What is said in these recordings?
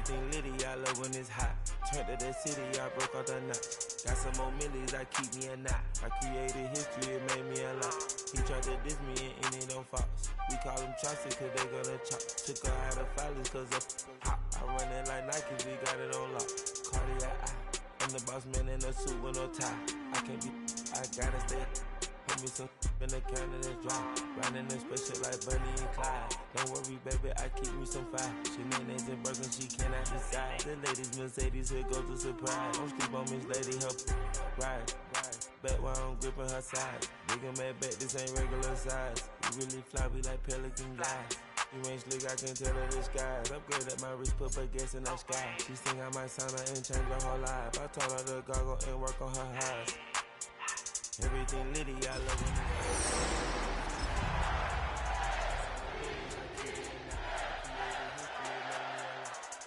Everything litty, I love when it's hot. Turned to the city, I broke out the knot. Got some more millies, I keep me a knot. I created history, it made me a lot. He tried to diss me and it don't fox. We call them Chaucer cause they gonna chop. Took her out of filers cause of hot. I run it like Nike, we got it on lock. Cardiac eye. I'm the boss man in a suit with no tie. I can't be, I gotta stay. Put me some in the can of this dry. Riding in special like Bunny and Clyde. Don't worry, baby, I keep me some fire. She names and Birkin, she cannot decide. The ladies Mercedes, here goes the surprise. Don't sleep on Miss Lady, help ride. Bet while I'm gripping her side. Nigga mad bet, this ain't regular size. You really fly, we like Pelican guys. You ain't slick, I can tell her the skies. Upgrade at my wrist, put her gas in the sky. She think I might sign her and change her whole life. I told her to goggle and work on her highs. Everything litty, I love it.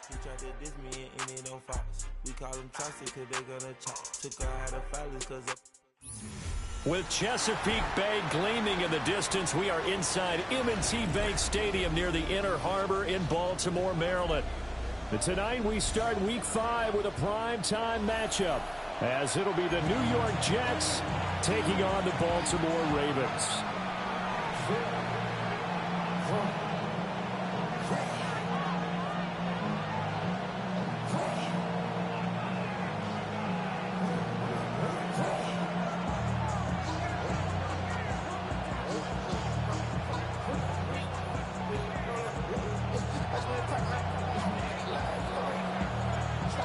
He tried to diss me and it don't fox. We call them Chaucer cause they gonna chop. Took her out of filers cause of... With Chesapeake Bay gleaming in the distance, we are inside M&T Bank Stadium near the Inner Harbor in Baltimore, Maryland. And tonight we start Week 5 with a primetime matchup, as it'll be the New York Jets taking on the Baltimore Ravens.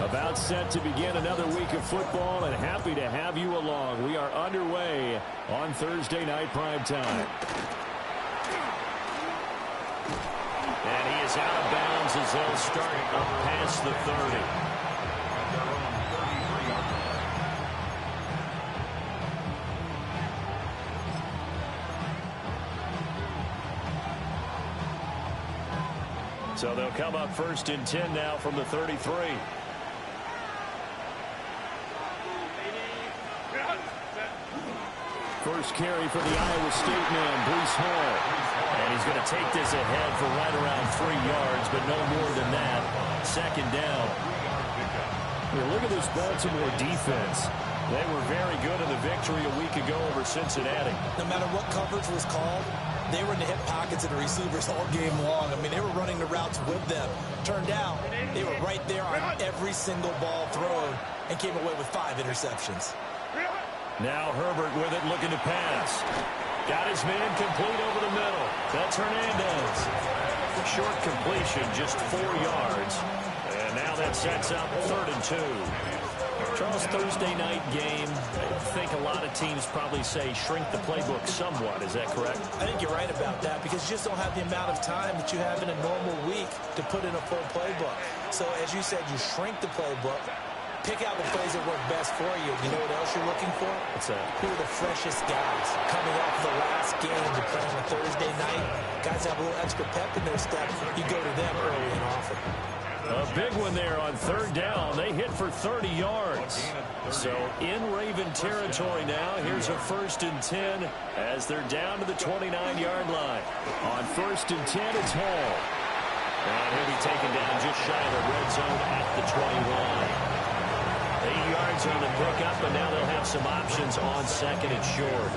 About set to begin another week of football, and happy to have you along. We are underway on Thursday night primetime. And he is out of bounds as they'll start up past the 30. So they'll come up 1st and 10 now from the 33. First carry for the Iowa State man, Breece Hall. And he's going to take this ahead for right around 3 yards, but no more than that. 2nd down. Look at this Baltimore defense. They were very good in the victory a week ago over Cincinnati. No matter what coverage was called, they were in the hip pockets of the receivers all game long. I mean, they were running the routes with them. Turned out, they were right there on every single ball thrown and came away with 5 interceptions. Now Herbert with it, looking to pass. Got his man complete over the middle. That's Hernandez. Short completion, just 4 yards. And now that sets up 3rd and 2. Charles, Thursday night game, I think a lot of teams probably say shrink the playbook somewhat. Is that correct? I think you're right about that, because you just don't have the amount of time that you have in a normal week to put in a full playbook. So as you said, you shrink the playbook. Pick out the plays that work best for you. You know what else you're looking for? What's that? Who are the freshest guys coming off the last game to play on a Thursday night? Guys have a little extra pep in their step. You go to them early and often. A big one there on 3rd down. They hit for 30 yards. So in Raven territory now. Here's a 1st and 10 as they're down to the 29-yard line. On 1st and 10, it's Hall. And he'll be taken down just shy of the red zone at the 20-line. 8 yards on the pickup, but now they'll have some options on 2nd and short.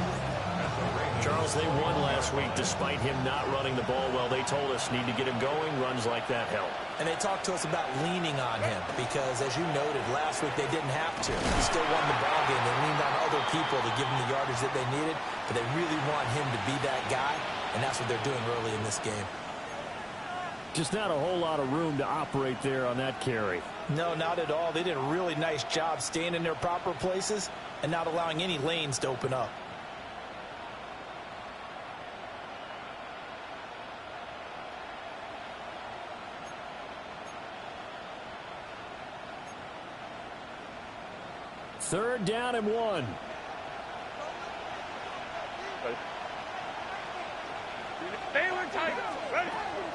Charles, they won last week despite him not running the ball well. They told us need to get him going. Runs like that help. And they talked to us about leaning on him because, as you noted, last week they didn't have to. He still won the ball game. They leaned on other people to give him the yardage that they needed, but they really want him to be that guy, and that's what they're doing early in this game. Just not a whole lot of room to operate there on that carry. No, not at all. They did a really nice job staying in their proper places and not allowing any lanes to open up. Third down and 1.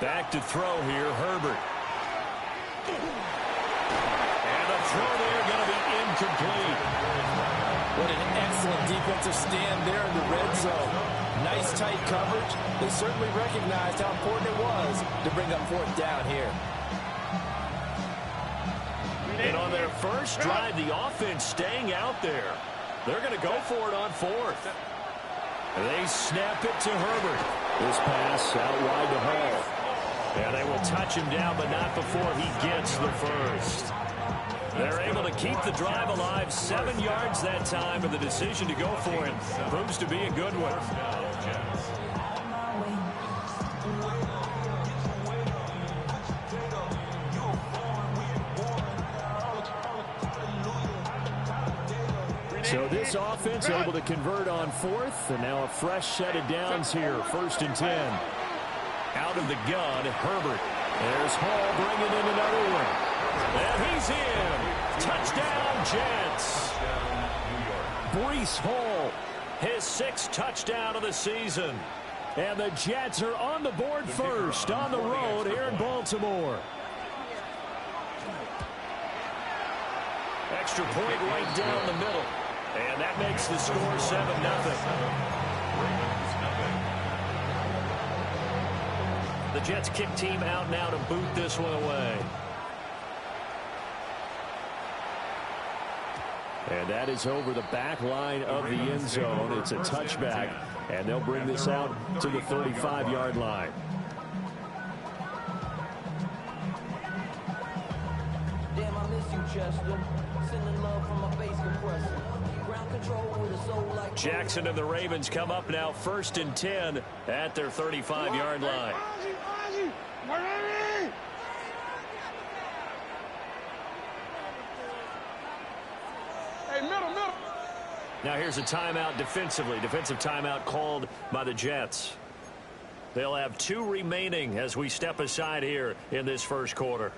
Back to throw here, Herbert. And the throw there going to be incomplete. What an excellent defensive stand there in the red zone. Nice tight coverage. They certainly recognized how important it was to bring up 4th down here. And on their first drive, the offense staying out there. They're going to go for it on fourth. They snap it to Herbert. This pass out wide to Hall. And they will touch him down, but not before he gets the first. They're able to keep the drive alive, 7 yards that time, and the decision to go for it proves to be a good one. So this offense able to convert on fourth, and now a fresh set of downs here, 1st and 10. Out of the gun, Herbert. There's Hall bringing in another one. And he's in. Touchdown, Jets. Breece Hall, his 6th touchdown of the season. And the Jets are on the board first on the road here in Baltimore. Extra point right down the middle. And that makes the score 7-0. The Jets kick team out now to boot this one away. And that is over the back line of the end zone. It's a touchback, and they'll bring this out to the 35-yard line. Damn, I miss you, Chester. Sending love from my bass compressor. Ground control with a soul like Jackson and the Ravens come up now 1st and 10 at their 35-yard line. Now here's a timeout defensively. Defensive timeout called by the Jets. They'll have 2 remaining as we step aside here in this first quarter.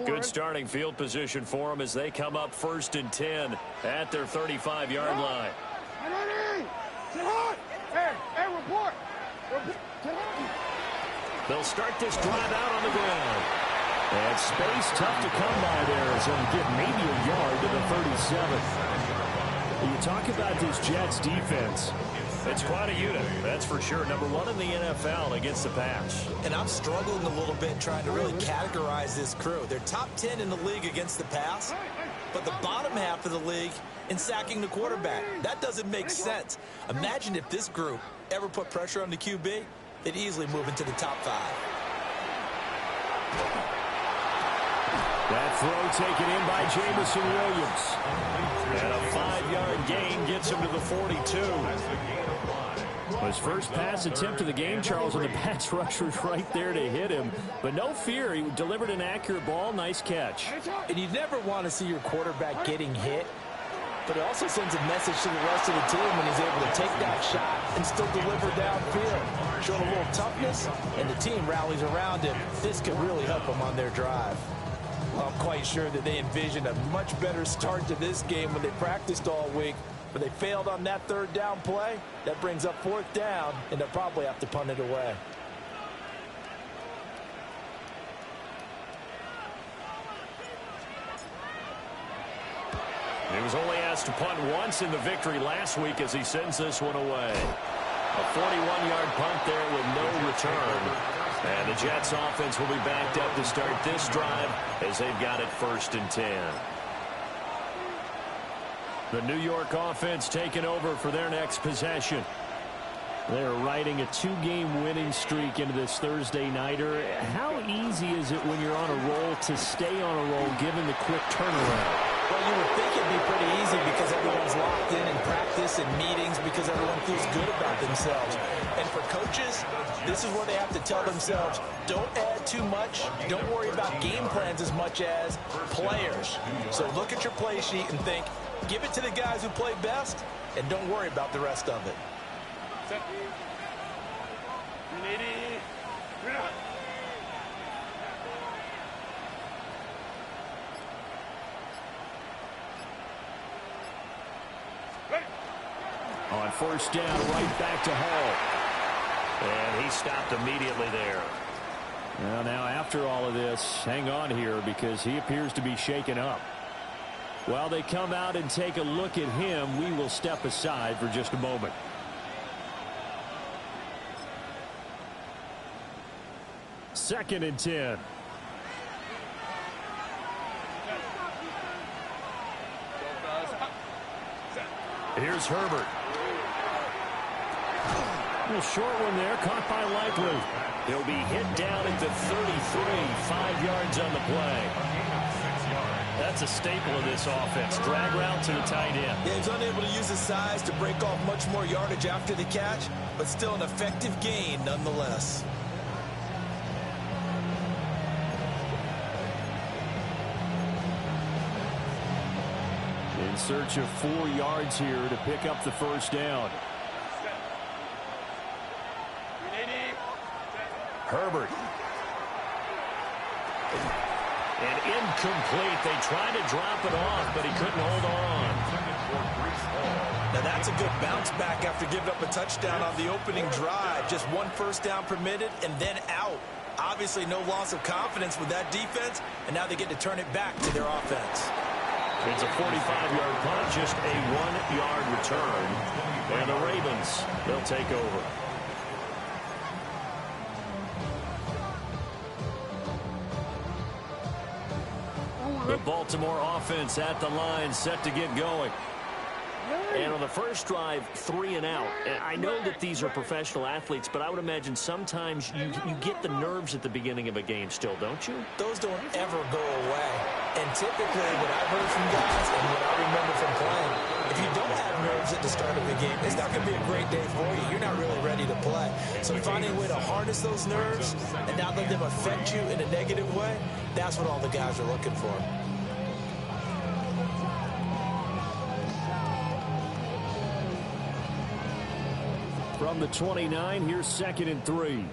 Good starting field position for them as they come up 1st and 10 at their 35-yard line. They'll start this drive out on the ground. And space tough to come by there as they'll get maybe a yard to the 37. You talk about this Jets defense. It's quite a unit, that's for sure. Number 1 in the NFL against the pass. And I'm struggling a little bit trying to really categorize this crew. They're top 10 in the league against the pass, but the bottom half of the league in sacking the quarterback. That doesn't make sense. Imagine if this group ever put pressure on the QB, they'd easily move into the top 5. That throw taken in by Jamison Williams. And a 5-yard gain gets him to the 42. His first pass attempt of the game, Charles, and the pass rusher was right there to hit him. But no fear, he delivered an accurate ball. Nice catch. And you never want to see your quarterback getting hit, but it also sends a message to the rest of the team when he's able to take that shot and still deliver downfield. Showing a little toughness, and the team rallies around him. This could really help them on their drive. Well, I'm quite sure that they envisioned a much better start to this game when they practiced all week. But they failed on that 3rd down play. That brings up 4th down, and they'll probably have to punt it away. He was only asked to punt once in the victory last week as he sends this one away. A 41-yard punt there with no return. And the Jets offense will be backed up to start this drive as they've got it 1st and 10. The New York offense taking over for their next possession. They're riding a 2-game winning streak into this Thursday nighter. How easy is it when you're on a roll to stay on a roll given the quick turnaround? Well, you would think it'd be pretty easy because everyone's locked in practice and meetings because everyone feels good about themselves. And for coaches, this is where they have to tell themselves, don't add too much. Don't worry about game plans as much as players. So look at your play sheet and think, give it to the guys who play best, and don't worry about the rest of it. On 1st down, right back to Hall. And he stopped immediately there. Well, now after all of this, hang on here because he appears to be shaken up. While they come out and take a look at him, we will step aside for just a moment. 2nd and 10. Here's Herbert. A little short one there, caught by Likely. He'll be hit down at the 33, 5 yards on the play. That's a staple of this offense. Drag route to the tight end. Yeah, he's unable to use his size to break off much more yardage after the catch, but still an effective gain nonetheless. In search of 4 yards here to pick up the first down. Herbert. And incomplete. They tried to drop it off, but he couldn't hold on. Now that's a good bounce back after giving up a touchdown on the opening drive. Just 1 first down permitted and then out. Obviously no loss of confidence with that defense, and now they get to turn it back to their offense. It's a 45-yard punt, just a 1-yard return. And the Ravens, they'll take over. The Baltimore offense at the line, set to get going. And on the first drive, 3 and out. And I know that these are professional athletes, but I would imagine sometimes you get the nerves at the beginning of a game still, don't you? Those don't ever go away. And typically, what I've heard from guys and what I remember from playing, if you don't have nerves at the start of the game, it's not going to be a great day for you. You're not really ready to play. So finding a way to harness those nerves and not let them affect you in a negative way, that's what all the guys are looking for. From the 29, here's 2nd and 3.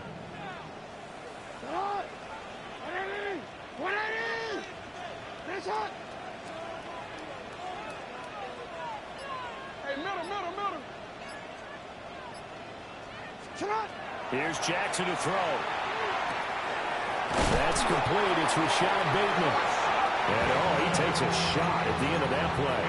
Here's Jackson to throw. That's complete. It's Rashad Bateman. And, he takes a shot at the end of that play.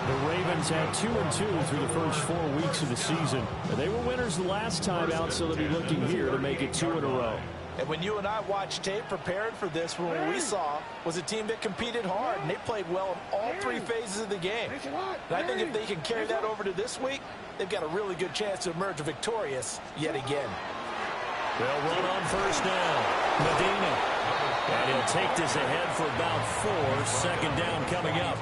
The Ravens had 2-2 through the first 4 weeks of the season. And they were winners the last time out, so they'll be looking here to make it 2 in a row. And when you and I watched tape preparing for this, what we saw was a team that competed hard, and they played well in all 3 phases of the game. And I think if they can carry that over to this week, they've got a really good chance to emerge victorious yet again. They'll run on first down. Medina. And he'll take this ahead for about 4. 2nd down coming up.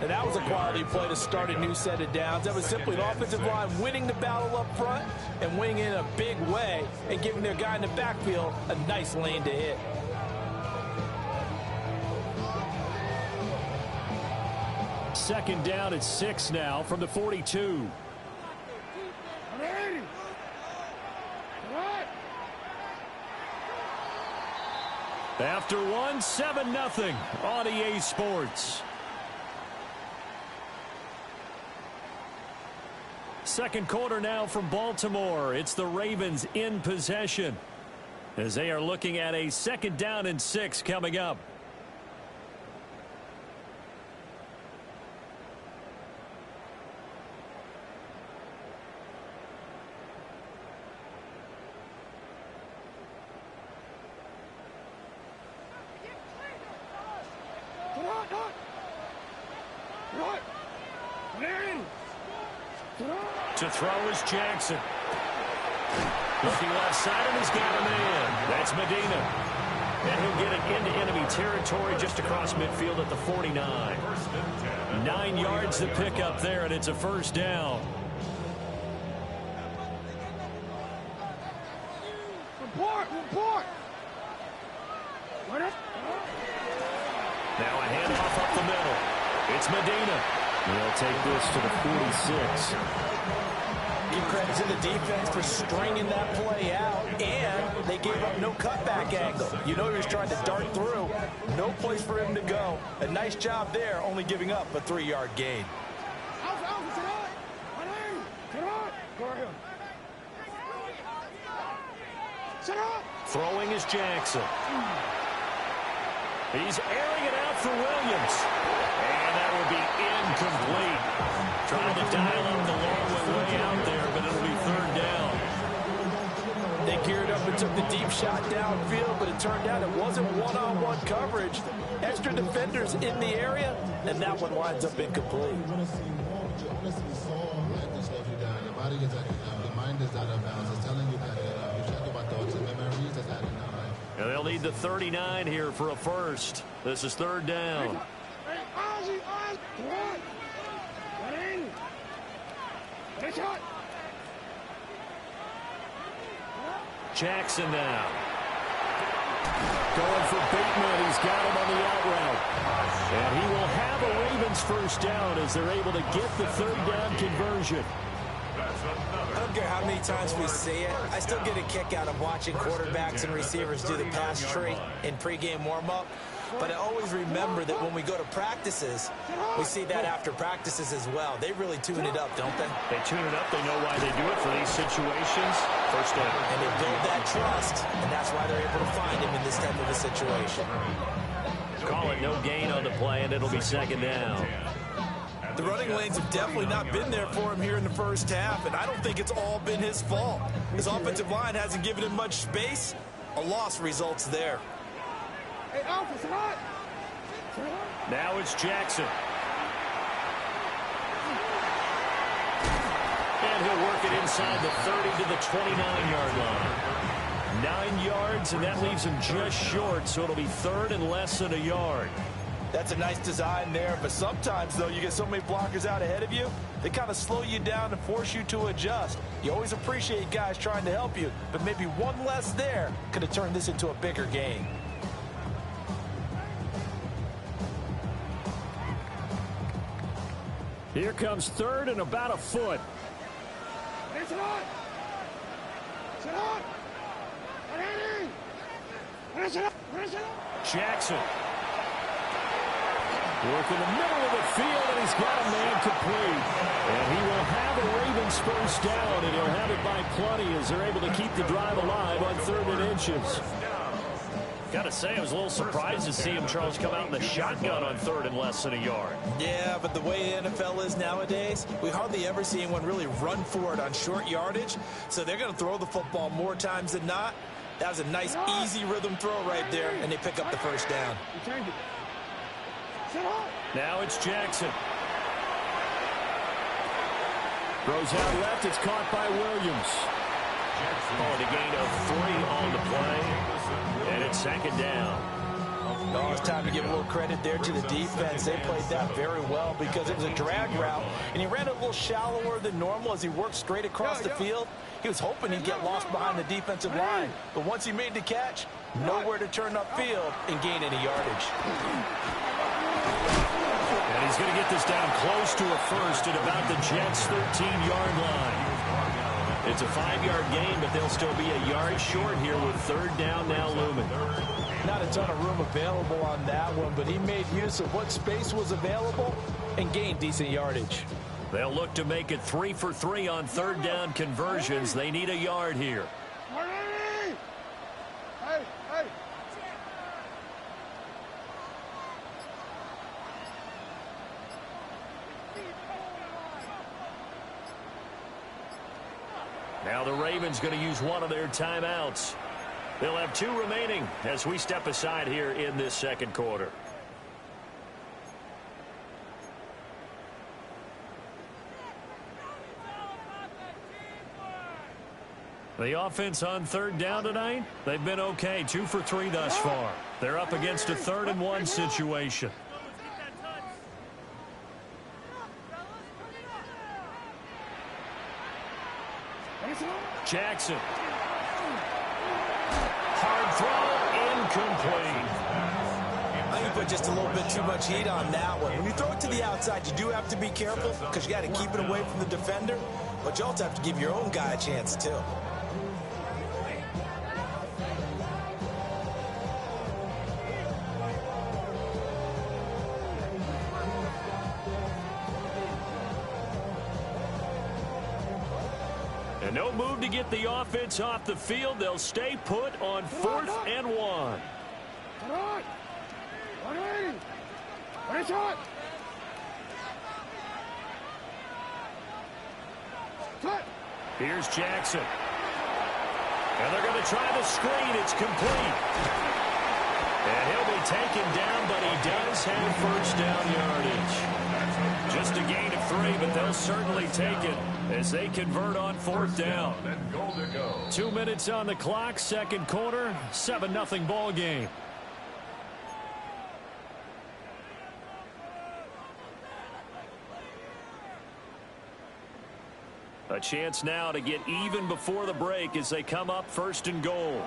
And that was a quality play to start a new set of downs. That was simply an offensive line winning the battle up front and winning in a big way and giving their guy in the backfield a nice lane to hit. Second down at 6 now from the 42. After 1, 7-0 on EA Sports. Second quarter now from Baltimore. It's the Ravens in possession as they are looking at a 2nd down and 6 coming up. To throw is Jackson. Looking left side, and he's got a man. That's Medina. And he'll get it into enemy territory just across midfield at the 49. 9 yards to pick up there, and it's a first down. Report. Now a handoff up the middle. It's Medina. He'll take this to the 46. Give credit to the defense for stringing that play out, and they gave up no cutback angle. You know he was trying to dart through. No place for him to go. A nice job there, only giving up a 3-yard gain. Throwing is Jackson. He's airing it out for Williams. And that will be incomplete. Trying to dial up the long way out there, but it'll be 3rd down. They geared up and took the deep shot downfield, but it turned out it wasn't one-on-one coverage. Extra defenders in the area, and that one winds up incomplete. And they'll need the 39 here for a first. This is third down. Jackson now. Going for Bateman. He's got him on the out route. And he will have a Ravens first down as they're able to get the third down conversion. I don't care how many times we see it. I still get a kick out of watching quarterbacks and receivers do the pass tree in pregame warm-up. But I always remember that when we go to practices, we see that after practices as well. They really tune it up, don't they? They tune it up. They know why they do it for these situations. First down. And they build that trust, and that's why they're able to find him in this type of a situation. Call it no gain on the play, and it'll be second down. The running lanes have definitely not been there for him here in the first half, and I don't think it's all been his fault. His offensive line hasn't given him much space. A loss results there. Hey, Alpha, sit hot. Now it's Jackson. And he'll work it inside the 30 to the 29-yard line. 9 yards, and that leaves him just short, so it'll be third and less than a yard. That's a nice design there, but sometimes, though, you get so many blockers out ahead of you, they kind of slow you down and force you to adjust. You always appreciate guys trying to help you, but maybe one less there could have turned this into a bigger game. Here comes third and about a foot. Hey, sit hot. Sit hot. Jackson. Work in the middle of the field, and he's got a man complete. And he will have a Ravens first down, and he'll have it by plenty as they're able to keep the drive alive on 3rd and inches. Got to say, I was a little surprised to see him, Charles, come out in the shotgun on 3rd and less than a yard. Yeah, but the way the NFL is nowadays, we hardly ever see anyone really run for it on short yardage. So they're going to throw the football more times than not. That was a nice, easy rhythm throw right there, and they pick up the first down. Now it's Jackson. Throws out left. It's caught by Williams. Oh, and a gain of 3 on the play. And it's second down. Oh, it's time to give a little credit there to the defense. They played that very well because it was a drag route, and he ran it a little shallower than normal as he worked straight across the field. He was hoping he'd get lost behind the defensive line, but once he made the catch, nowhere to turn upfield and gain any yardage. And he's going to get this down close to a first at about the Jets' 13-yard line. It's a 5-yard gain, but they'll still be a yard short here with 3rd down now looming. Not a ton of room available on that one, but he made use of what space was available and gained decent yardage. They'll look to make it 3 for 3 on 3rd down conversions. They need a yard here. Hey. Now the Ravens going to use one of their timeouts. They'll have 2 remaining as we step aside here in this second quarter. The offense on 3rd down tonight, they've been okay. 2 for 3 thus far. They're up against a 3rd and 1 situation. Jackson. Hard throw, incomplete. I think you put just a little bit too much heat on that one. When you throw it to the outside, you do have to be careful because you got to keep it away from the defender, but you also have to give your own guy a chance too. And no move to get the offense off the field. They'll stay put on 4th and 1. Here's Jackson. And they're going to try the screen. It's complete. And he'll be taken down, but he does have first down yardage. Just a gain of 3, but they'll certainly take it as they convert on fourth down. 2 minutes on the clock, second quarter, 7-0 ball game. A chance now to get even before the break as they come up first and goal.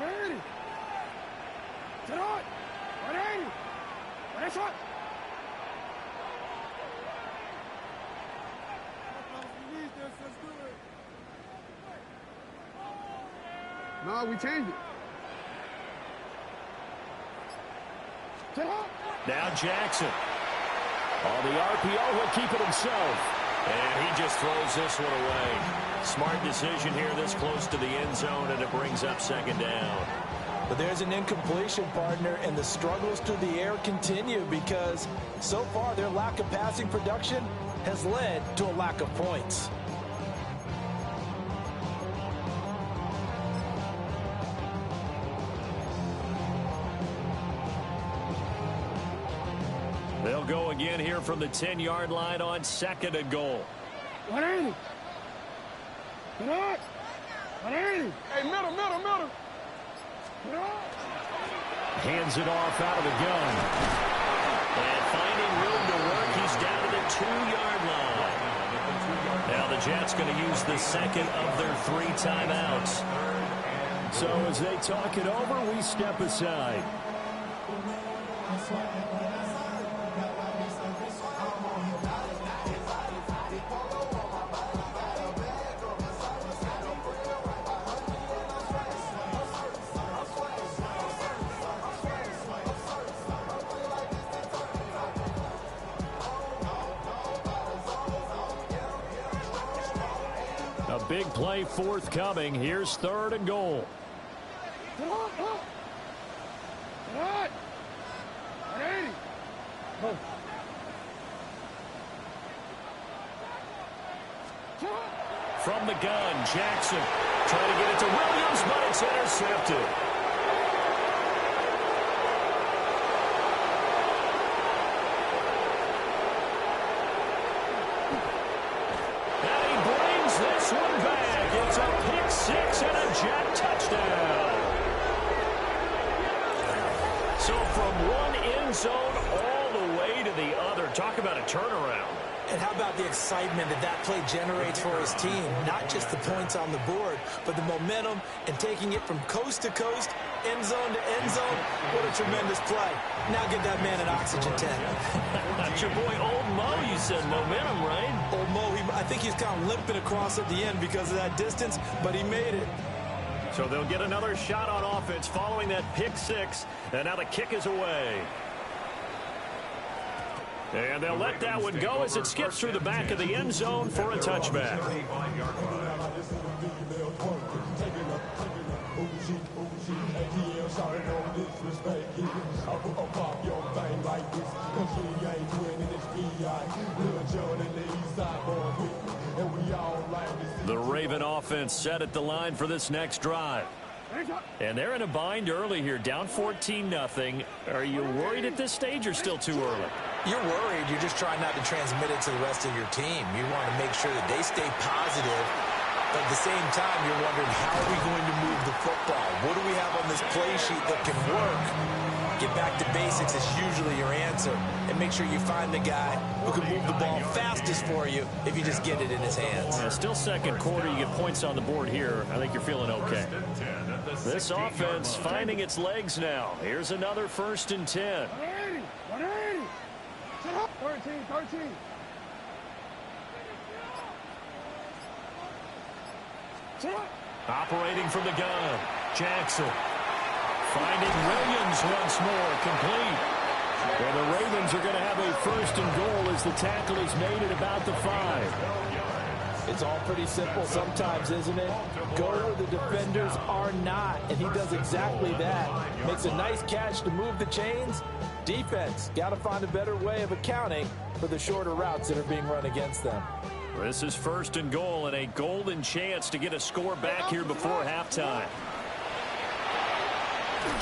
No, we changed it. Now Jackson. On the RPO, he'll keep it himself. And he just throws this one away. Smart decision here this close to the end zone, and it brings up second down. But there's an incompletion, partner, and the struggles through the air continue because so far their lack of passing production has led to a lack of points. They'll go again here from the 10-yard line on second and goal. 180. Get up. 180. Hey, middle. Get up. Hands it off out of the gun. And finding room to work, he's down to the 2-yard line. Now the Jets going to use the second of their 3 timeouts. So as they talk it over, we step aside. A big play forthcoming. Here's third and goal. Get up. Get up. 180. Oh. From the gun, Jackson trying to get it to Williams, but it's intercepted. And he brings this one back. It's a pick 6 and a Jet touchdown. So from one end zone all the way to the other. Talk about a turnaround. And how about the excitement that play generates for his team? Not just the points on the board, but the momentum and taking it from coast to coast, end zone to end zone. What a tremendous play. Now get that man an oxygen tank. That's your boy Old Mo, you said. Momentum, right? Old Mo, I think he's kind of limping across at the end because of that distance, but he made it. So they'll get another shot on offense following that pick 6, and now the kick is away. And they'll let that one go as it skips through the back of the end zone for a touchback. The Raven offense set at the line for this next drive. And they're in a bind early here, down 14-0. Are you worried at this stage or still too early? You're worried. You're just trying not to transmit it to the rest of your team. You want to make sure that they stay positive. But at the same time, you're wondering, how are we going to move the football? What do we have on this play sheet that can work? Get back to basics is usually your answer. And make sure you find the guy who can move the ball fastest for you if you just get it in his hands. Yeah, still second quarter. You get points on the board here. I think you're feeling okay. This offense finding its legs now. Here's another 1st and 10. 180. 13. Operating from the gun, Jackson. Finding Williams once more, complete. Well, the Ravens are going to have a 1st and goal as the tackle is made at about the 5. It's all pretty simple sometimes, isn't it? Go where the defenders are not, and he does exactly that. Makes a nice catch to move the chains. Defense, got to find a better way of accounting for the shorter routes that are being run against them. This is 1st and goal and a golden chance to get a score back here before halftime.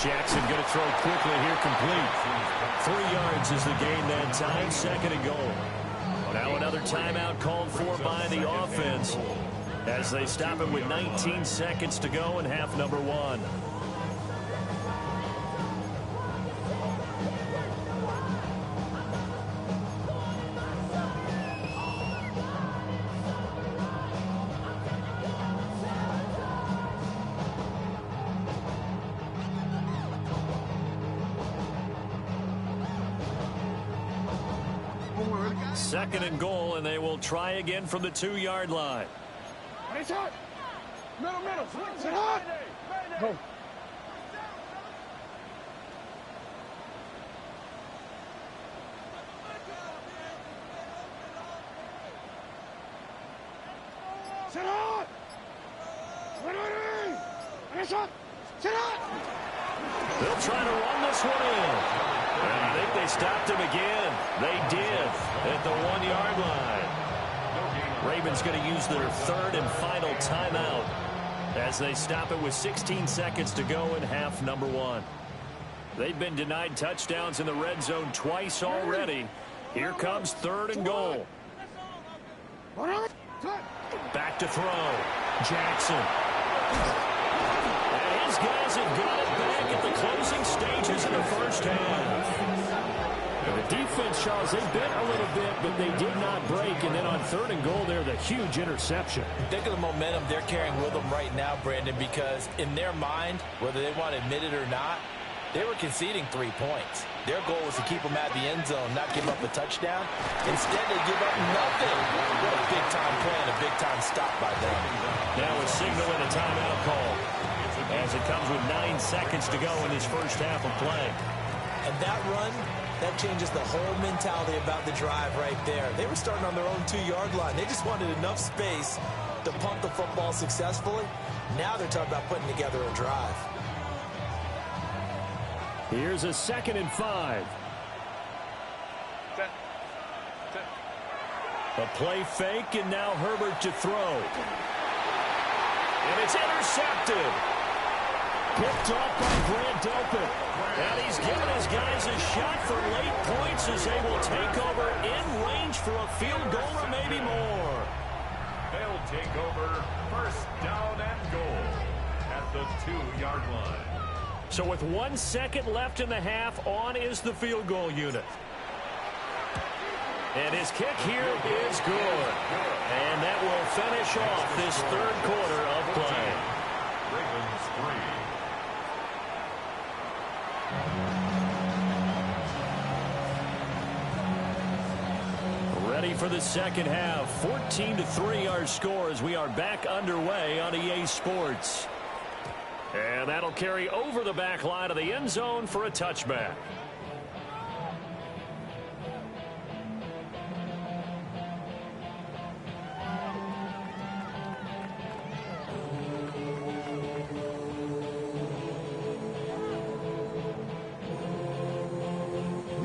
Jackson going to throw quickly here, complete. 3 yards is the gain that time, 2nd and goal. Now another timeout called for by the offense as they stop it with 19 seconds to go in half number 1. Second and goal, and they will try again from the 2-yard line. Nice hot. Middle. Sit hot. Go. Sit hot. Nice hot. Sit hot. They'll try to run this one in. And I think they stopped him again. They did at the 1-yard line. Ravens going to use their 3rd and final timeout as they stop it with 16 seconds to go in half number 1. They've been denied touchdowns in the red zone twice already. Here comes 3rd and goal. Back to throw. Jackson. And his guys have got it back at the closing stages in the first half. The defense, Charles, they bent a little bit, but they did not break. And then on 3rd and goal there, the huge interception. Think of the momentum they're carrying with them right now, Brandon, because in their mind, whether they want to admit it or not, they were conceding 3 points. Their goal was to keep them out of the end zone, not give up a touchdown. Instead, they give up nothing. What a big-time play and a big-time stop by them. Now a signal and a timeout call as it comes with 9 seconds to go in this first half of play. And that run, that changes the whole mentality about the drive right there. They were starting on their own 2-yard line. They just wanted enough space to pump the football successfully. Now they're talking about putting together a drive. Here's a 2nd and 5. A play fake, and now Herbert to throw. And it's intercepted. Picked off by Grant Delpit. And he's given his guys a shot for late points as they will take over in range for a field goal or maybe more. They'll take over 1st down and goal at the 2-yard line. So with 1 second left in the half, on is the field goal unit. And his kick here is good. And that will finish off this 3rd quarter of play. Ravens 3. Ready for the second half. 14-3 our score as we are back underway on EA Sports. And that'll carry over the back line of the end zone for a touchback.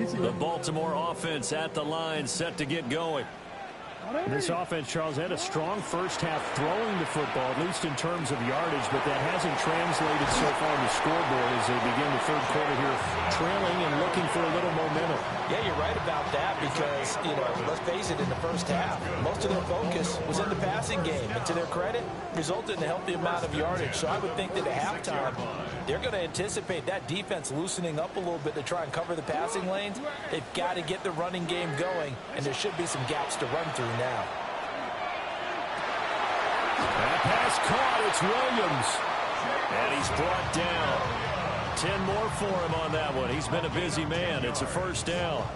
The Baltimore offense at the line, set to get going. This offense, Charles, had a strong first half throwing the football, at least in terms of yardage, but that hasn't translated so far on the scoreboard as they begin the 3rd quarter here, trailing and looking for a little momentum. Yeah, you're right about that because, let's face it, in the first half, most of their focus was in the passing game. And to their credit, resulted in a healthy amount of yardage. So I would think that at halftime, they're going to anticipate that defense loosening up a little bit to try and cover the passing lanes. They've got to get the running game going, and there should be some gaps to run through now. That pass caught. It's Williams. And he's brought down. 10 more for him on that one. He's been a busy man. It's a 1st down.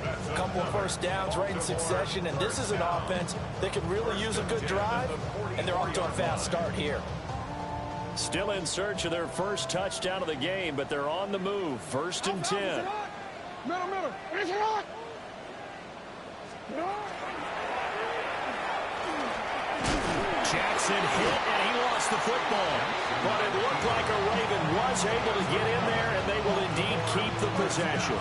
A couple of 1st downs right in succession, and this is an offense that can really use a good drive, and they're off to a fast start here. Still in search of their first touchdown of the game, but they're on the move. 1st and 10. Middle. Jackson hit, and he lost the football. But it looked like a Raven was able to get in there, and they will indeed keep the possession.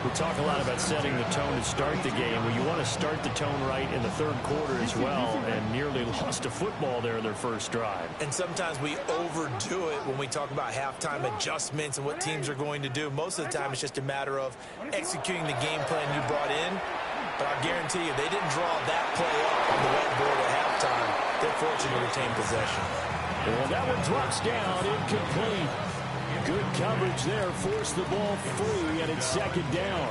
We talk a lot about setting the tone to start the game. Well, you want to start the tone right in the third quarter as well, and nearly lost a football there in their first drive. And sometimes we overdo it when we talk about halftime adjustments and what teams are going to do. Most of the time, it's just a matter of executing the game plan you brought in. But I guarantee you, they didn't draw that play up on the whiteboard at halftime. They're fortunate to retain possession. Well, that one drops down, incomplete. Good coverage there, forced the ball free, and it's second down.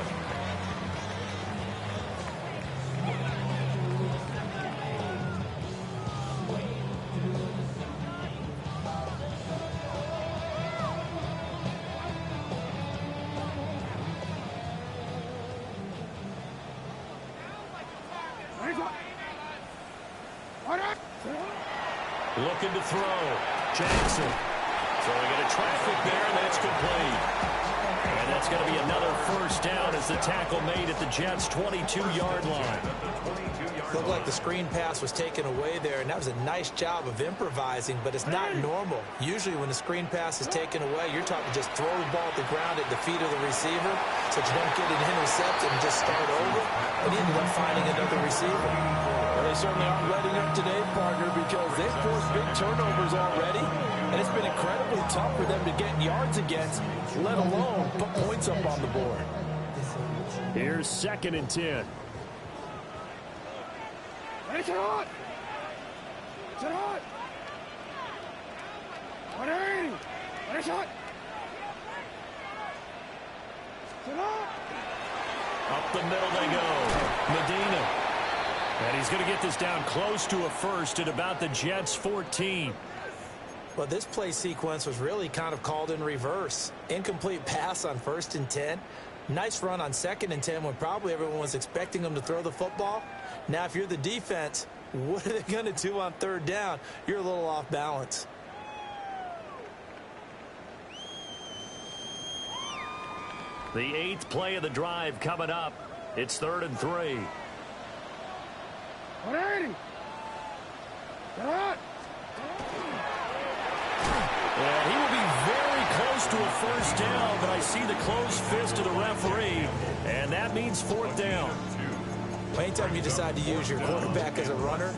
Looking to throw. Jackson. Throwing into traffic there, and that's complete. And that's going to be another first down as the tackle made at the Jets' 22-yard line. Looked like the screen pass was taken away there, and that was a nice job of improvising, but it's not normal. Usually when the screen pass is taken away, you're taught to just throw the ball at the ground at the feet of the receiver so that you don't get it intercepted and just start over. And he ended up finding another receiver. Well, they certainly aren't letting up today, partner, because they've forced big turnovers already, and it's been incredibly tough for them to get yards against, let alone put points up on the board. Here's 2nd and 10. It's hot! It's hot! 180! It's hot! It's hot! Up the middle they go. Medina. And he's going to get this down close to a first at about the Jets' 14. Well, this play sequence was really kind of called in reverse. Incomplete pass on 1st and 10. Nice run on 2nd and 10 when probably everyone was expecting them to throw the football. Now, if you're the defense, what are they going to do on 3rd down? You're a little off balance. The 8th play of the drive coming up. It's 3rd and 3. 180! It's hot! And he will be very close to a first down, but I see the closed fist of the referee, and that means 4th down. Anytime you decide to use your quarterback as a runner,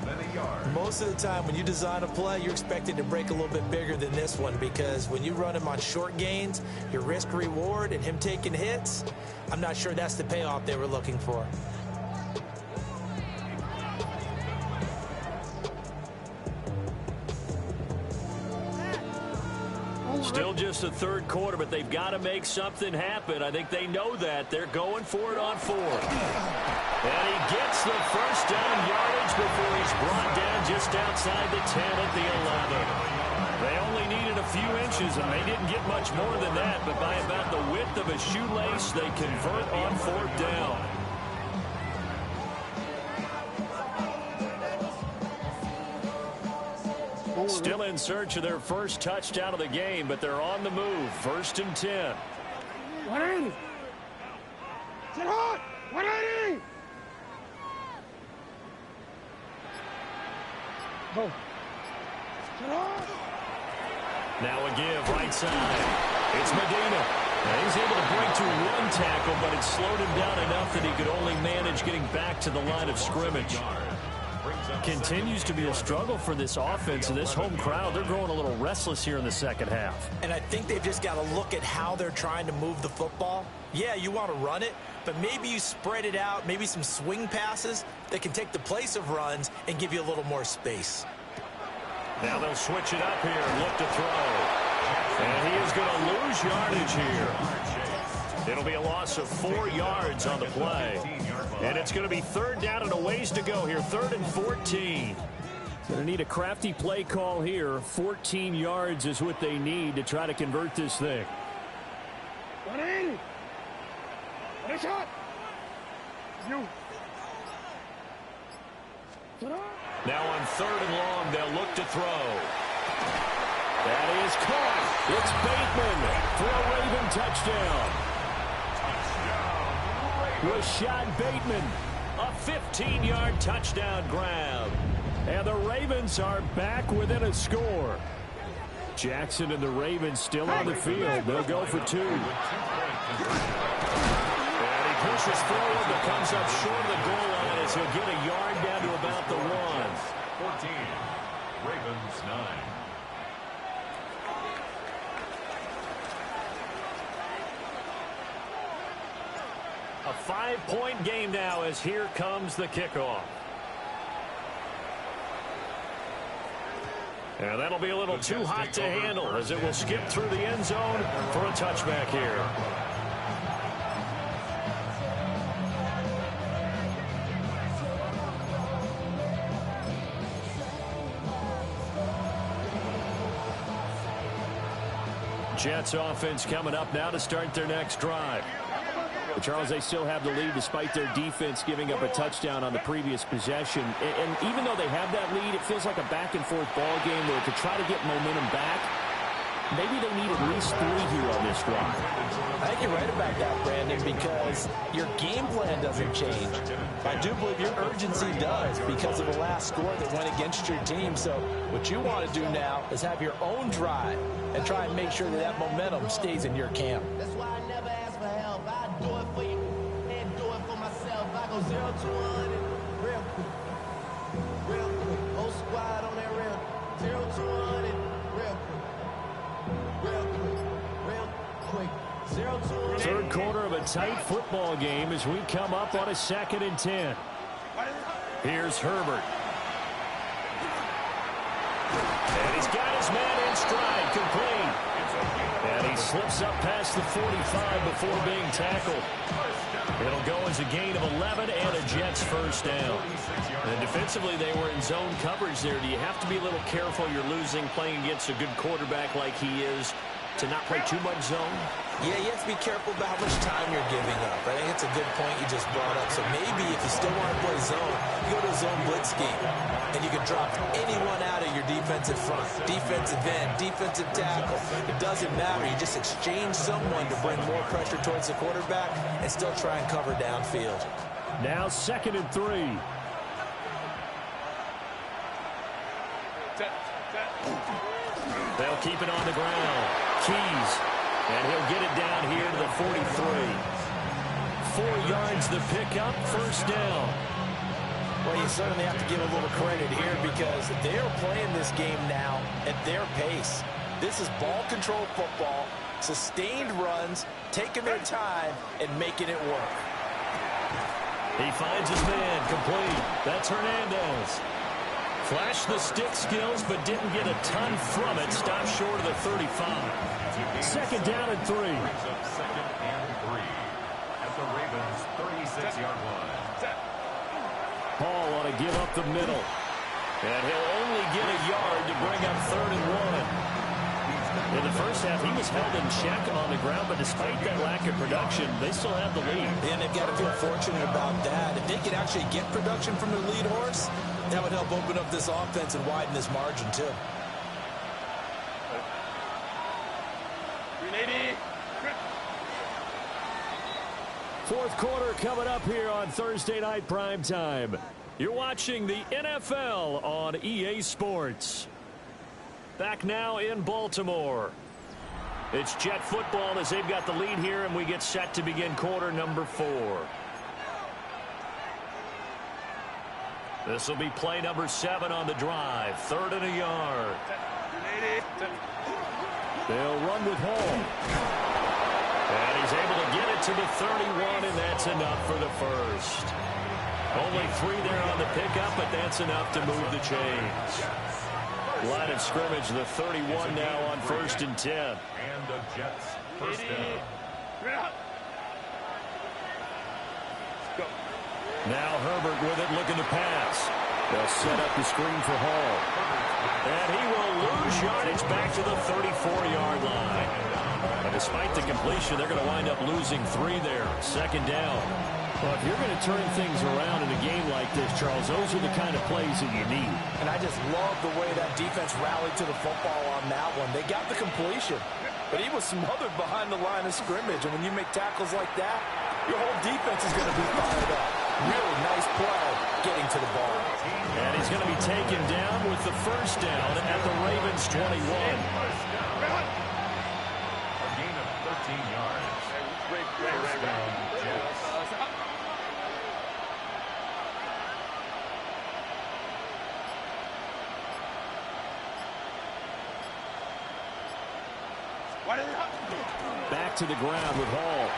most of the time when you design a play, you're expected to break a little bit bigger than this one, because when you run him on short gains, your risk-reward and him taking hits, I'm not sure that's the payoff they were looking for. Still just the 3rd quarter, but they've got to make something happen. I think they know that. They're going for it on 4th. And he gets the first down yardage before he's brought down just outside the 10 at the 11. They only needed a few inches, and they didn't get much more than that, but by about the width of a shoelace, they convert on 4th down. Still in search of their first touchdown of the game, but they're on the move. 1st and 10. 180! Sit hot! 180! Go. Sit hot! Now a give, right side. It's Medina. And he's able to break to 1 tackle, but it slowed him down enough that he could only manage getting back to the line of scrimmage. Continues to be a struggle for this offense, and this home crowd, they're growing a little restless here in the second half. And I think they've just got to look at how they're trying to move the football. Yeah, you want to run it, but maybe you spread it out, maybe some swing passes that can take the place of runs and give you a little more space. Now they'll switch it up here and look to throw. And he is going to lose yardage here. It'll be a loss of 4 yards on the play. And it's going to be 3rd down and a ways to go here. 3rd and 14. Going to need a crafty play call here. 14 yards is what they need to try to convert this thing. 180! What a shot! You. Now on 3rd and long, they'll look to throw. That is caught. It's Bateman for a Raven touchdown. Rashad Bateman, a 15-yard touchdown grab. And the Ravens are back within a score. Jackson and the Ravens still on the field. They'll go for 2. And launches forward but comes up short of the goal line as he'll get a yard down to about the 1. 14. Ravens 9. A 5-point game now as here comes the kickoff. And that'll be a little too hot to handle as it will skip through the end zone for a touchback here. Jets offense coming up now to start their next drive. But Charles, they still have the lead despite their defense giving up a touchdown on the previous possession. And even though they have that lead, it feels like a back-and-forth ball game where to try to get momentum back, maybe they need at least 3 here on this drive. I think you're right about that, Brandon, because your game plan doesn't change. I do believe your urgency does because of the last score that went against your team. So what you want to do now is have your own drive and try and make sure that that momentum stays in your camp. That's why I never ask for help. I do it for you and do it for myself. I go 0 to 100 real quick. Real quick. Whole squad on that real. 0 to 100 real quick. Real quick. Real quick. 0 to 100. Third quarter of a tight football game as we come up on a 2nd and 10. Here's Herbert. And he's got his man in stride, complete. And he slips up past the 45 before being tackled. It'll go as a gain of 11 and a Jets first down. And defensively, they were in zone coverage there. Do you have to be a little careful? You're losing playing against a good quarterback like he is to not play too much zone? Yeah, you have to be careful about how much time you're giving up. I think it's a good point you just brought up. So maybe if you still want to play zone, you go to a zone blitz scheme. And you can drop anyone out of your defensive front. Defensive end, defensive tackle. It doesn't matter. You just exchange someone to bring more pressure towards the quarterback and still try and cover downfield. Now 2nd and 3. They'll keep it on the ground. Keys. And he'll get it down here to the 43. 4 yards the pickup, first down. Well, you certainly have to give a little credit here because they're playing this game now at their pace. This is ball control football, sustained runs, taking their time, and making it work. He finds his man, complete. That's Hernandez. Flashed the stick skills, but didn't get a ton from it. Stopped short of the 35. 2nd down and 3. 2nd and 3 at the Ravens' 36-yard line. Paul ought to give up the middle. And he'll only get a yard to bring up 3rd and 1. In the first half, he was held in check on the ground, but despite that lack of production, they still have the lead. And they've got to feel fortunate about that. If they can actually get production from their lead horse, that would help open up this offense and widen this margin, too. 380. 4th quarter coming up here on Thursday Night Primetime. You're watching the NFL on EA Sports. Back now in Baltimore. It's Jet football as they've got the lead here, and we get set to begin quarter number 4. This will be play number 7 on the drive. 3rd and a yard. They'll run with Hall. And he's able to get it to the 31, and that's enough for the first. Only 3 there on the pickup, but that's enough to move the chains. Line of scrimmage, the 31 now on 1st and 10. And the Jets first down. Now Herbert with it, looking to pass. They'll set up the screen for Hall. And he will lose yardage back to the 34-yard line. And despite the completion, they're going to wind up losing 3 there. 2nd down. Well, if you're going to turn things around in a game like this, Charles, those are the kind of plays that you need. And I just love the way that defense rallied to the football on that one. They got the completion, but he was smothered behind the line of scrimmage. And when you make tackles like that, your whole defense is going to be fired up. Really nice play getting to the ball. And he's going to be taken down with the first down at the Ravens' 21. A gain of 13 yards. First down, Jets. Back to the ground with Hall.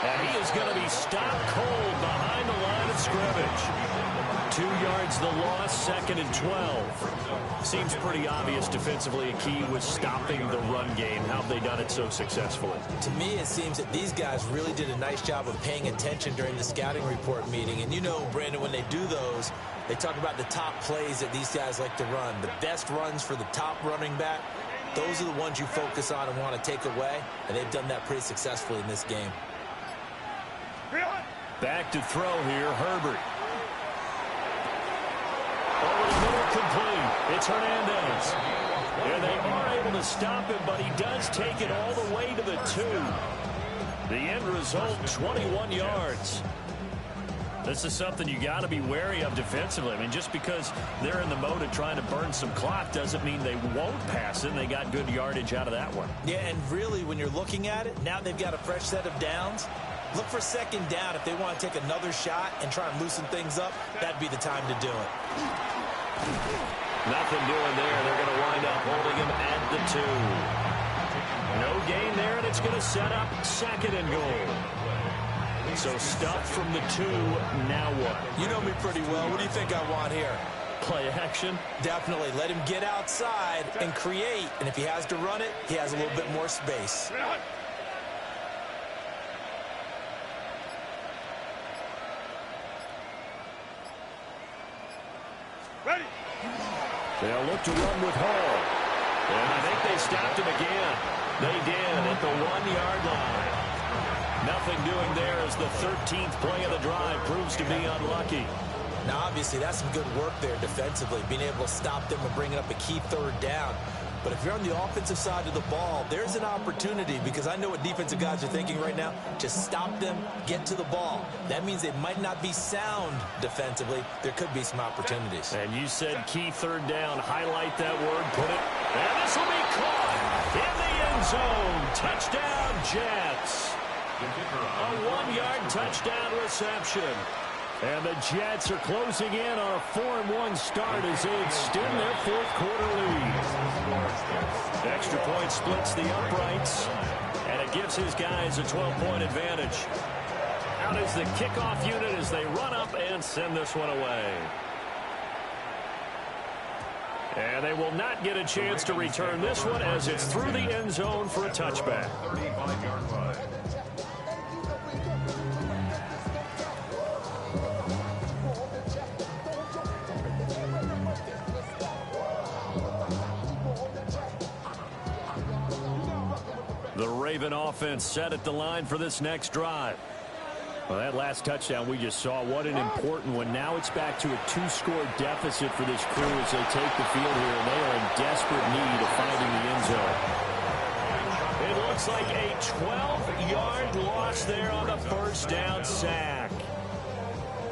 And he is going to be stopped cold behind the line of scrimmage. 2 yards the loss, 2nd and 12. Seems pretty obvious defensively a key was stopping the run game. How have they done it so successfully? To me, it seems that these guys really did a nice job of paying attention during the scouting report meeting. And you know, Brandon, when they do those, they talk about the top plays that these guys like to run. The best runs for the top running back, those are the ones you focus on and want to take away. And they've done that pretty successfully in this game. Back to throw here, Herbert. Over the middle, complete. It's Hernandez. And they are able to stop him, but he does take it all the way to the 2. The end result, 21 yards. This is something you got to be wary of defensively. I mean, just because they're in the mode of trying to burn some clock doesn't mean they won't pass it. They got good yardage out of that one. Yeah, and really, when you're looking at it, now they've got a fresh set of downs. Look for 2nd down. If they want to take another shot and try and loosen things up, that'd be the time to do it. Nothing doing there. They're going to wind up holding him at the 2. No gain there, and it's going to set up 2nd and goal. So stuff from the 2. Now what? You know me pretty well. What do you think I want here? Play action? Definitely. Let him get outside and create. And if he has to run it, he has a little bit more space. They'll look to run with Hall. And I think they stopped him again. They did at the 1-yard line. Nothing doing there as the 13th play of the drive proves to be unlucky. Now, obviously, that's some good work there defensively, being able to stop them and bringing up a key 3rd down. But if you're on the offensive side of the ball, there's an opportunity, because I know what defensive guys are thinking right now. Just stop them, get to the ball. That means they might not be sound defensively. There could be some opportunities. And you said key 3rd down. Highlight that word, put it. And this will be caught in the end zone. Touchdown, Jets. A 1-yard touchdown reception. And the Jets are closing in on a 4-1 start as they extend their 4th quarter lead. Extra point splits the uprights, and it gives his guys a 12-point advantage. Out is the kickoff unit as they run up and send this one away. And they will not get a chance to return this one as it's through the end zone for a touchback. 35-yard line. The Raven offense set at the line for this next drive. Well, that last touchdown we just saw, what an important one. Now it's back to a 2-score deficit for this crew as they take the field here, and they are in desperate need of finding the end zone. It looks like a 12-yard loss there on the 1st down sack.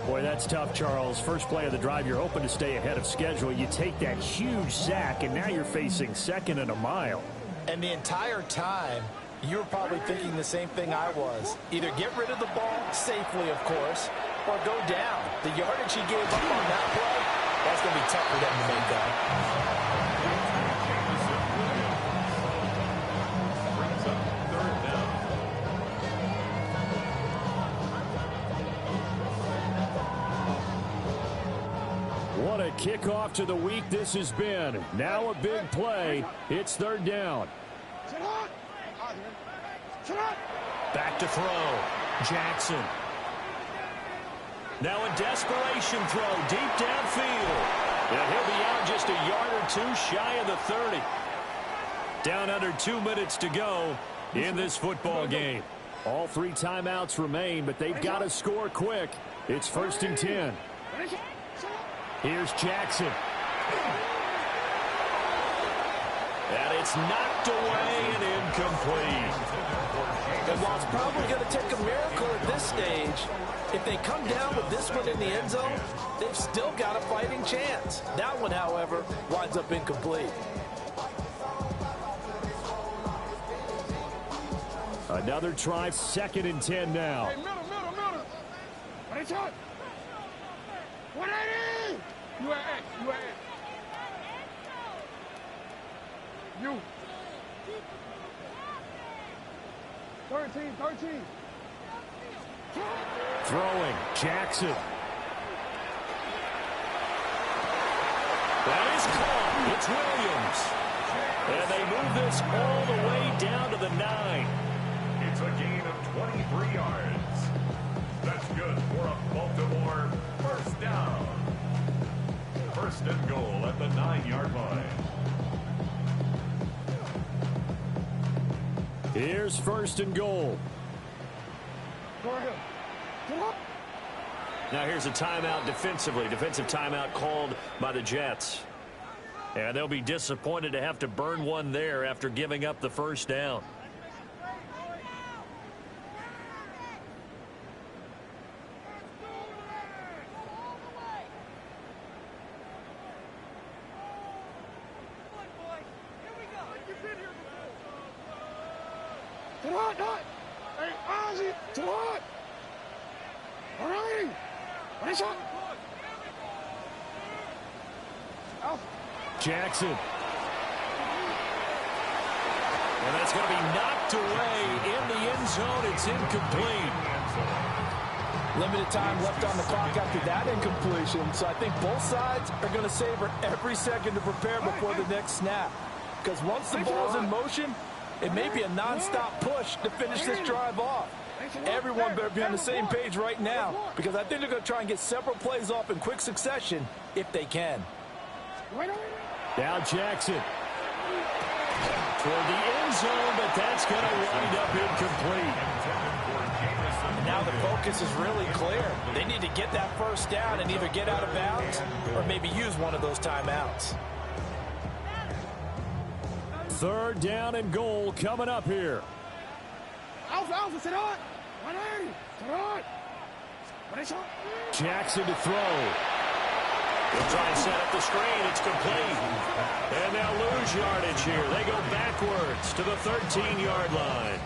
Boy, that's tough, Charles. First play of the drive, you're hoping to stay ahead of schedule. You take that huge sack, and now you're facing 2nd and a mile. And the entire time, you were probably thinking the same thing I was. Either get rid of the ball, safely of course, or go down. The yardage he gave up on that play, that's going to be tough for them to make that. What a kickoff to the week this has been. Now a big play. It's 3rd down. Back to throw. Jackson. Now a desperation throw deep downfield. And he'll be out just a yard or 2 shy of the 30. Down under 2 minutes to go in this football game. All 3 timeouts remain, but they've got to score quick. It's 1st and 10. Here's Jackson. And it's knocked away and incomplete. And while it's probably going to take a miracle at this stage, if they come down with this one in the end zone, they've still got a fighting chance. That one, however, winds up incomplete. Another try, 2nd and 10 now. Hey, middle. What is it? 180! You at X. 13. Throwing, Jackson. That is caught. It's Williams. And they move this all the way down to the 9. It's a gain of 23 yards. That's good for a Baltimore first down. First and goal at the 9-yard line. Here's first and goal. Go ahead. Now here's a timeout defensively. Defensive timeout called by the Jets. And they'll be disappointed to have to burn one there after giving up the first down. Hey, Ozzy, to what? All right. What is up? Jackson. And that's going to be knocked away in the end zone. It's incomplete. Limited time left on the clock after that incompletion, so I think both sides are going to savor every second to prepare before the next snap. Because once the ball's in motion, it may be a non-stop push to finish this drive off. Everyone better be on the same page right now, because I think they're going to try and get several plays off in quick succession if they can. Now Jackson. Toward the end zone, but that's going to wind up incomplete. Now the focus is really clear. They need to get that first down and either get out of bounds or maybe use one of those timeouts. Third down and goal coming up here. Jackson to throw. They'll try and set up the screen. It's complete. And they'll lose yardage here. They go backwards to the 13-yard line.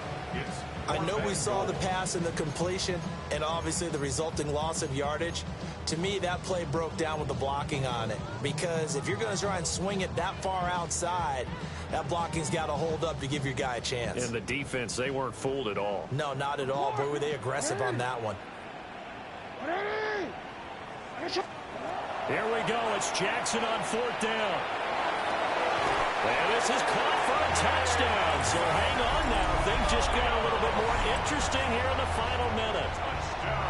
I know we saw the pass and the completion and obviously the resulting loss of yardage. To me, that play broke down with the blocking on it, because if you're going to try and swing it that far outside, that blocking's got to hold up to give your guy a chance. And the defense, they weren't fooled at all. No, not at all. Boy, were they aggressive on that one. Here we go. It's Jackson on fourth down. And this is caught for a touchdown. So hang on now. Things just got a little bit more interesting here in the final minute.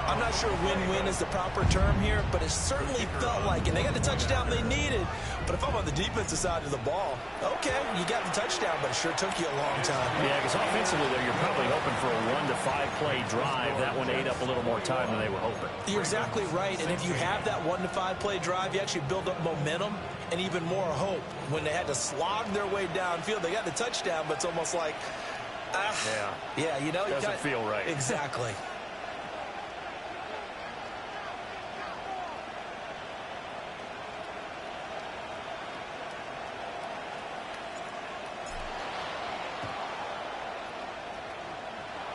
I'm not sure win-win is the proper term here, but it certainly felt like it. They got the touchdown they needed. But if I'm on the defensive side of the ball, okay, you got the touchdown, but it sure took you a long time. Yeah, because offensively there, you're probably hoping for a 1 to 5 play drive. That one ate up a little more time than they were hoping. You're exactly right. And if you have that 1 to 5 play drive, you actually build up momentum and even more hope. When they had to slog their way downfield, they got the touchdown, but it's almost like, yeah, you know, doesn't feel right. Exactly.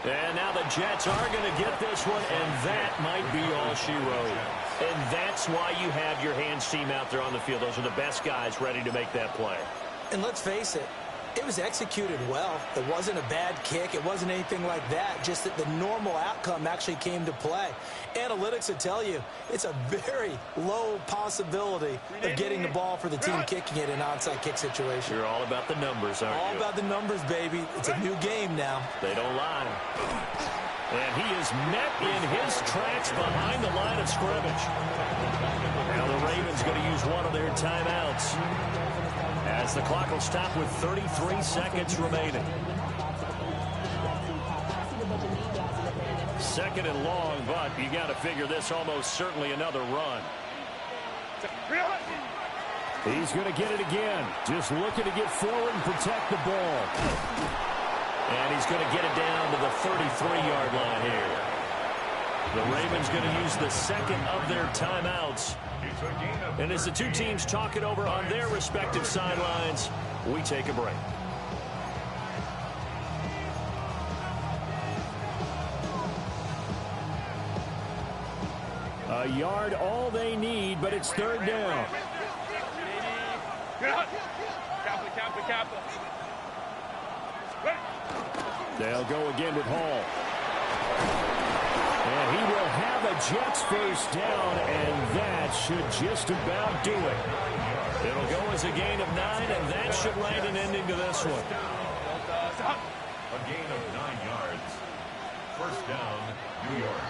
And now the Jets are going to get this one, and that might be all she wrote. And that's why you have your hands team out there on the field. Those are the best guys ready to make that play. And let's face it, it was executed well. It wasn't a bad kick. It wasn't anything like that. Just that the normal outcome actually came to play. Analytics would tell you it's a very low possibility of getting the ball for the team kicking it in an onside kick situation. You're all about the numbers, aren't you? All about the numbers, baby. It's a new game now. They don't lie. And he is met in his tracks behind the line of scrimmage. Now the Ravens going to use one of their timeouts, as the clock will stop with 33 seconds remaining. Second and long, but you got to figure this almost certainly another run. He's going to get it again. Just looking to get forward and protect the ball. And he's going to get it down to the 33-yard line here. The Ravens going to use the second of their timeouts. And as the two teams talk it over on their respective sidelines, we take a break. A yard all they need, but it's third down. They'll go again with Hall. And he will have a Jets first down, and that should just about do it. It'll go as a gain of 9, and that should land an ending to this one. A gain of 9 yards. First down, New York.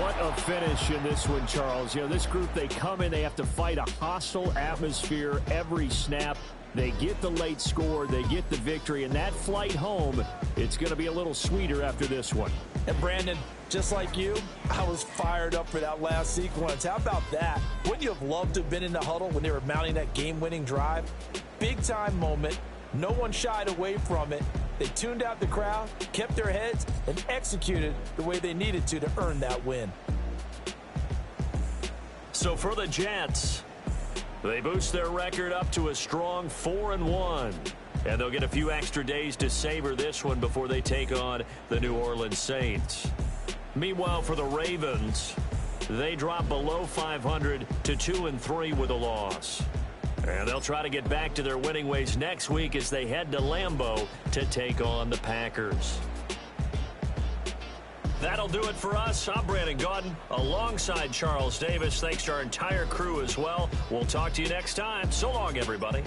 What a finish in this one, Charles. You know, this group, they come in, they have to fight a hostile atmosphere every snap. They get the late score, they get the victory, and that flight home, it's going to be a little sweeter after this one. And Brandon, just like you, I was fired up for that last sequence. How about that? Wouldn't you have loved to have been in the huddle when they were mounting that game-winning drive? Big-time moment. No one shied away from it. They tuned out the crowd, kept their heads, and executed the way they needed to earn that win. So for the Jets, they boost their record up to a strong 4-1. And they'll get a few extra days to savor this one before they take on the New Orleans Saints. Meanwhile, for the Ravens, they drop below 500 to 2-3 with a loss. And they'll try to get back to their winning ways next week as they head to Lambeau to take on the Packers. That'll do it for us. I'm Brandon Gaudin alongside Charles Davis. Thanks to our entire crew as well. We'll talk to you next time. So long, everybody.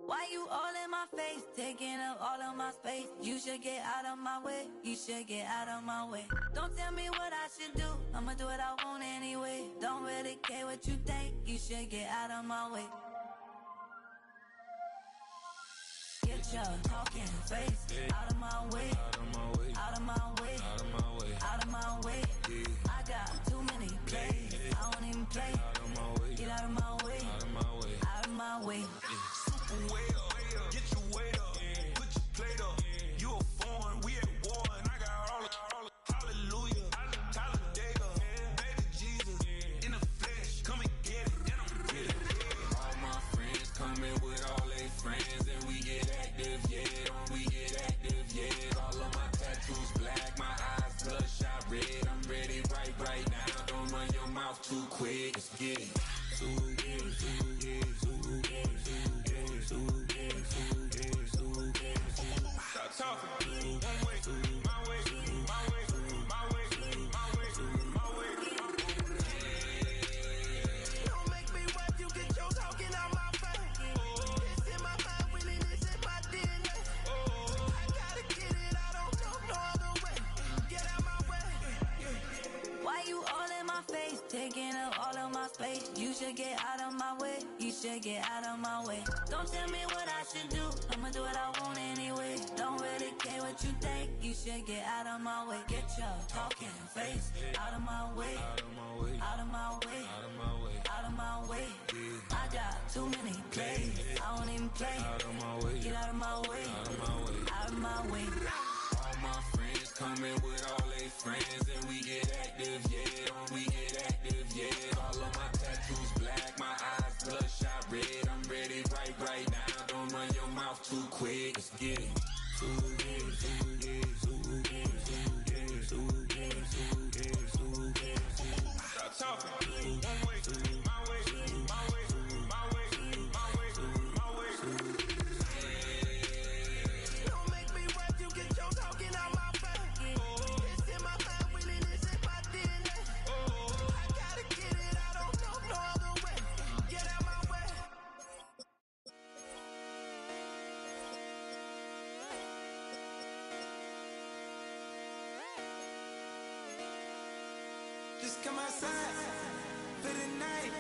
Why you all in my face, taking up all of my space? You should get out of my way, you should get out of my way. Don't tell me what I should do, I'ma do what I want anyway. Don't really care what you think, you should get out of my way. Get your talking face out of my way, out of my way, out of my way, out of my way, out of my way. I got too many plays, I don't even play. Get out of my way, out of my way, out of my way. Way up, get your weight up, put your plate up. You a foreign, we at war, and I got all the hallelujah, Talladega, baby Jesus, in the flesh, come and get it, and I'm with it. All my friends coming with all they friends, and we get active, yeah, we get active, yeah. All of my tattoos black, my eyes bloodshot red, I'm ready right now. Don't run your mouth too quick, let's get it. Stop talking. One way, my way, my way, my way, my way, my way. Don't make me rap, you get your talking out my face. It's in my mind, winning is in my DNA. I gotta get it, I don't know no other way. Get out my way. Why you all in my face, taking up all of my space? You should get out of my way, you should get out of my way. Don't tell me what I should do, I'ma do what I want anyway. Don't really care what you think, you should get out of my way. Get your talking face out of my way, out of my way, out of my way, out of my way, out of my way. I got too many plays, I don't even play. Out of my way, get out of my way, out of my way, out of my way. All my friends coming with all they friends, and we get active, yeah, we get active, yeah. All of my tattoos black, my eyes bloodshot red, I'm ready right now. Don't run your mouth too quick, let's get it. Stop talking. One way, my way, my way, my way, my way, my way. Don't make me rap, you get your talking out my face. It's in my mind, winning is in my DNA. I gotta get it, I don't know no other way. Get out my way. come outside for the night.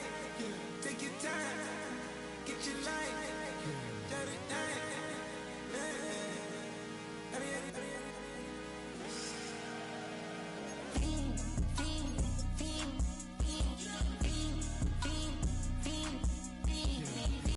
Take your time, get your life. Dirty night.